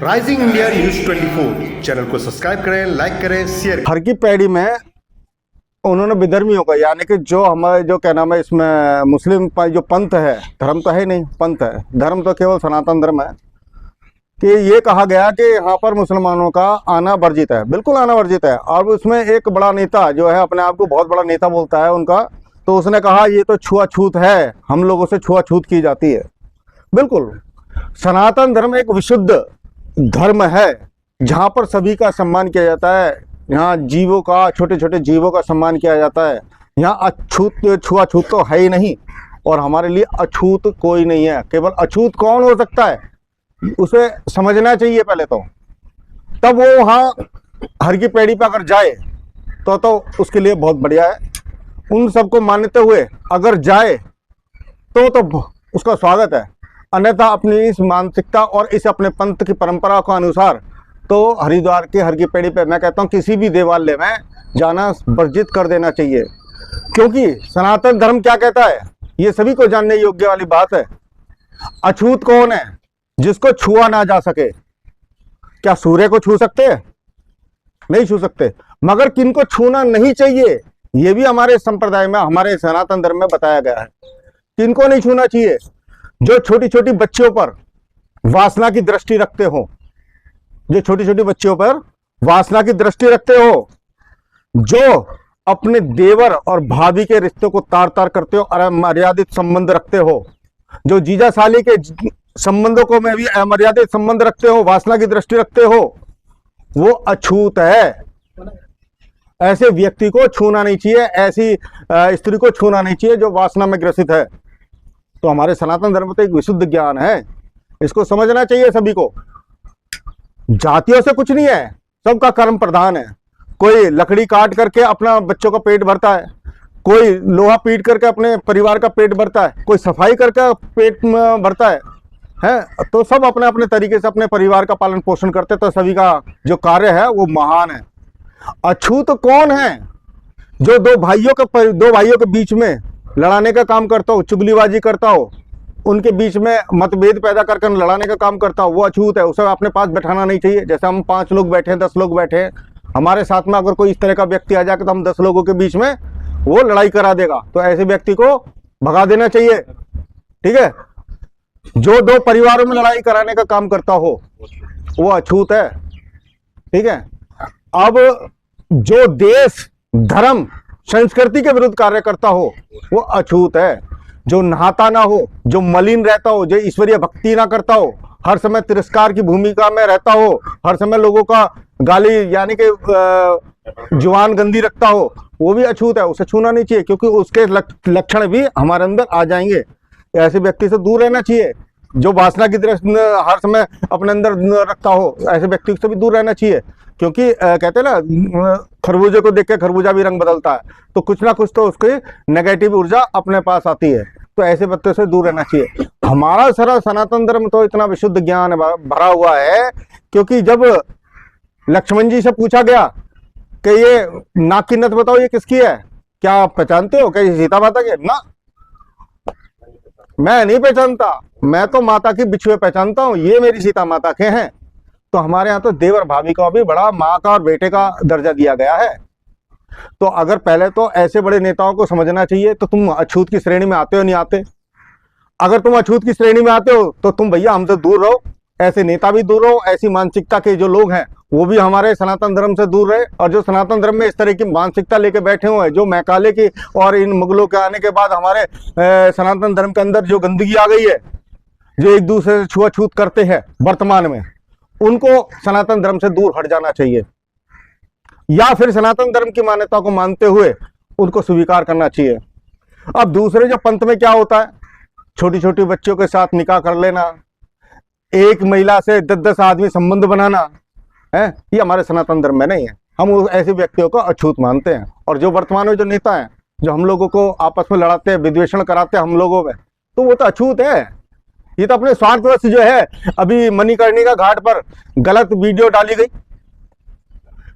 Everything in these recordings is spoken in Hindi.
राइजिंग इंडिया न्यूज 24 चैनल को सब्सक्राइब करें, लाइक करें, शेयर करें। हर की पैड़ी में उन्होंने विधर्मियों का, यानी कि जो हमारे जो क्या नाम है इसमें मुस्लिम जो पंथ है, धर्म तो है नहीं, पंथ है, धर्म तो केवल सनातन धर्म है, कि ये कहा गया कि यहाँ पर मुसलमानों का आना वर्जित है। बिल्कुल आना वर्जित है। और उसमें एक बड़ा नेता जो है अपने आप को बहुत बड़ा नेता बोलता है उनका, तो उसने कहा ये तो छुआछूत है, हम लोगों से छुआछूत की जाती है। बिल्कुल, सनातन धर्म एक विशुद्ध धर्म है जहाँ पर सभी का सम्मान किया जाता है। यहाँ जीवों का, छोटे छोटे जीवों का सम्मान किया जाता है। यहाँ अछूत छुआछूत तो है ही नहीं, और हमारे लिए अछूत कोई नहीं है। केवल अछूत कौन हो सकता है उसे समझना चाहिए पहले तो, तब वो वहाँ हर की पैड़ी पर अगर जाए तो उसके लिए बहुत बढ़िया है। उन सबको मानते हुए अगर जाए तो उसका स्वागत है। अन्यथा अपनी इस मानसिकता और इस अपने पंथ की परंपरा के अनुसार तो हरिद्वार के हर की पैड़ी पे मैं कहता हूँ किसी भी देवालय में जाना वर्जित कर देना चाहिए। क्योंकि सनातन धर्म क्या कहता है ये सभी को जानने योग्य वाली बात है। अछूत कौन है? जिसको छुआ ना जा सके। क्या सूर्य को छू सकते हैं? नहीं छू सकते। मगर किनको छूना नहीं चाहिए ये भी हमारे संप्रदाय में, हमारे सनातन धर्म में बताया गया है। किनको नहीं छूना चाहिए? जो छोटी छोटी बच्चियों पर वासना की दृष्टि रखते हो, जो छोटी छोटी बच्चियों पर वासना की दृष्टि रखते हो, जो अपने देवर और भाभी के रिश्ते को तार तार करते हो और अमर्यादित संबंध रखते हो, जो जीजा साली के संबंधों को में भी अमर्यादित संबंध रखते हो, वासना की दृष्टि रखते हो, वो अछूत है। ऐसे व्यक्ति को छूना नहीं चाहिए, ऐसी स्त्री को छूना नहीं चाहिए जो वासना में ग्रसित है। तो हमारे सनातन धर्म तो एक विशुद्ध ज्ञान है, इसको समझना चाहिए सभी को। जातियों से कुछ नहीं है, सबका कर्म प्रधान है। कोई लकड़ी काट करके अपना बच्चों का पेट भरता है, कोई लोहा पीट करके अपने परिवार का पेट भरता है, कोई सफाई करके पेट भरता है। तो सब अपने अपने तरीके से अपने परिवार का पालन पोषण करते, तो सभी का जो कार्य है वो महान है। अछूत कौन है? जो दो भाइयों के बीच में लड़ाने का काम करता हो, चुगलीबाजी करता हो, उनके बीच में मतभेद पैदा करके लड़ाने का काम करता हो, वो अछूत है। उसे अपने पास बैठाना नहीं चाहिए। जैसे हम 5 लोग बैठे, 10 लोग बैठे, हमारे साथ में अगर कोई इस तरह का व्यक्ति आ जाए तो हम 10 लोगों के बीच में वो लड़ाई करा देगा, तो ऐसे व्यक्ति को भगा देना चाहिए। ठीक है। जो दो परिवारों में लड़ाई कराने का काम करता हो वो अछूत है। ठीक है। अब जो देश, धर्म, संस्कृति के विरुद्ध कार्य करता हो वो अछूत है। जो नहाता ना हो, जो मलिन रहता हो, जो ईश्वरीय भक्ति ना करता हो, हर समय तिरस्कार की भूमिका में रहता हो, हर समय लोगों का गाली यानी कि जुबान गंदी रखता हो, वो भी अछूत है। उसे छूना नहीं चाहिए, क्योंकि उसके लक्षण भी हमारे अंदर आ जाएंगे। ऐसे व्यक्ति से दूर रहना चाहिए। जो वासना की दृष्टि हर समय अपने अंदर रखता हो, ऐसे व्यक्ति से भी दूर रहना चाहिए। क्योंकि कहते हैं ना, खरबूजे को देख के खरबूजा भी रंग बदलता है, तो कुछ ना कुछ तो उसकी नेगेटिव ऊर्जा अपने पास आती है। तो ऐसे व्यक्तियों से दूर रहना चाहिए। हमारा सारा सनातन धर्म तो इतना विशुद्ध ज्ञान भरा हुआ है, क्योंकि जब लक्ष्मण जी से पूछा गया कि ये नाक की नथ बताओ ये किसकी है, क्या आप पहचानते हो? क्या ये सीता माता की? ना, मैं नहीं पहचानता, मैं तो माता की बिछुए पहचानता हूँ, ये मेरी सीता माता के हैं। तो हमारे यहाँ तो देवर भाभी का भी बड़ा माँ का और बेटे का दर्जा दिया गया है। तो अगर पहले तो ऐसे बड़े नेताओं को समझना चाहिए, तो तुम अछूत की श्रेणी में आते हो नहीं आते? अगर तुम अछूत की श्रेणी में आते हो तो तुम भैया हमसे दूर रहो, ऐसे नेता भी दूर रहो, ऐसी मानसिकता के जो लोग हैं वो भी हमारे सनातन धर्म से दूर रहे। और जो सनातन धर्म में इस तरह की मानसिकता लेके बैठे हुए हैं, जो मैकाले की और इन मुगलों के आने के बाद हमारे सनातन धर्म के अंदर जो गंदगी आ गई है, जो एक दूसरे से छुआछूत करते हैं वर्तमान में, उनको सनातन धर्म से दूर हट जाना चाहिए, या फिर सनातन धर्म की मान्यता को मानते हुए उनको स्वीकार करना चाहिए। अब दूसरे जो पंथ में क्या होता है, छोटी छोटी बच्चियों के साथ निकाह कर लेना, एक महिला से 10-10 आदमी संबंध बनाना है, ये हमारे सनातन धर्म में नहीं है। हम ऐसे व्यक्तियों को अछूत मानते हैं। और जो वर्तमान में जो नेता हैं, जो हम लोगों को आपस में लड़ाते हैं, विद्वेषण कराते हैं हम लोगों में, तो वो तो अछूत है। ये तो अपने स्वार्थवश जो है, अभी मणिकर्णिका घाट पर गलत वीडियो डाली गई,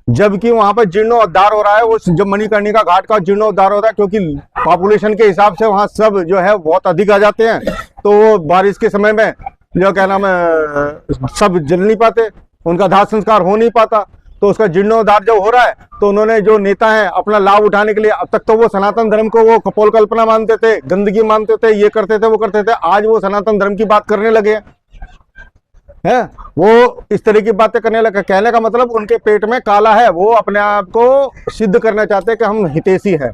जबकि वहां पर जीर्णोद्धार हो रहा है। वो जब मणिकर्णिका घाट का जीर्णोद्धार हो रहा है, क्योंकि पॉपुलेशन के हिसाब से वहां सब जो है बहुत अधिक आ जाते हैं, तो वो बारिश के समय में जो क्या नाम है सब जल नहीं पाते, उनका दाह संस्कार हो नहीं पाता। तो उसका जीर्णोद्धार जब हो रहा है तो उन्होंने जो नेता है अपना लाभ उठाने के लिए, अब तक तो वो सनातन धर्म को वो कपोल कल्पना मानते थे, गंदगी मानते थे, ये करते थे वो करते थे, आज वो सनातन धर्म की बात करने लगे हैं। वो इस तरह की बातें करने लगे। कहने का मतलब उनके पेट में काला है, वो अपने आप को सिद्ध करना चाहते हैं कि हम हितैषी है।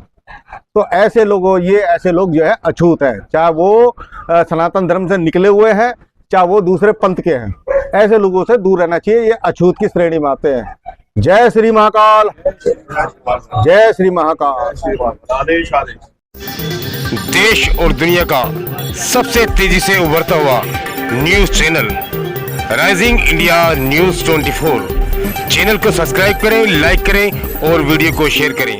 तो ऐसे लोगों, ये ऐसे लोग जो है अछूत है, चाहे वो सनातन धर्म से निकले हुए हैं, चाहे वो दूसरे पंथ के हैं, ऐसे लोगों से दूर रहना चाहिए। ये अछूत की श्रेणी में आते हैं। जय श्री महाकाल, जय श्री महाकाल। आदेश आदेश। देश और दुनिया का सबसे तेजी से उभरता हुआ news channel rising India news 24। Channel को सब्सक्राइब करें, लाइक करें और वीडियो को शेयर करें।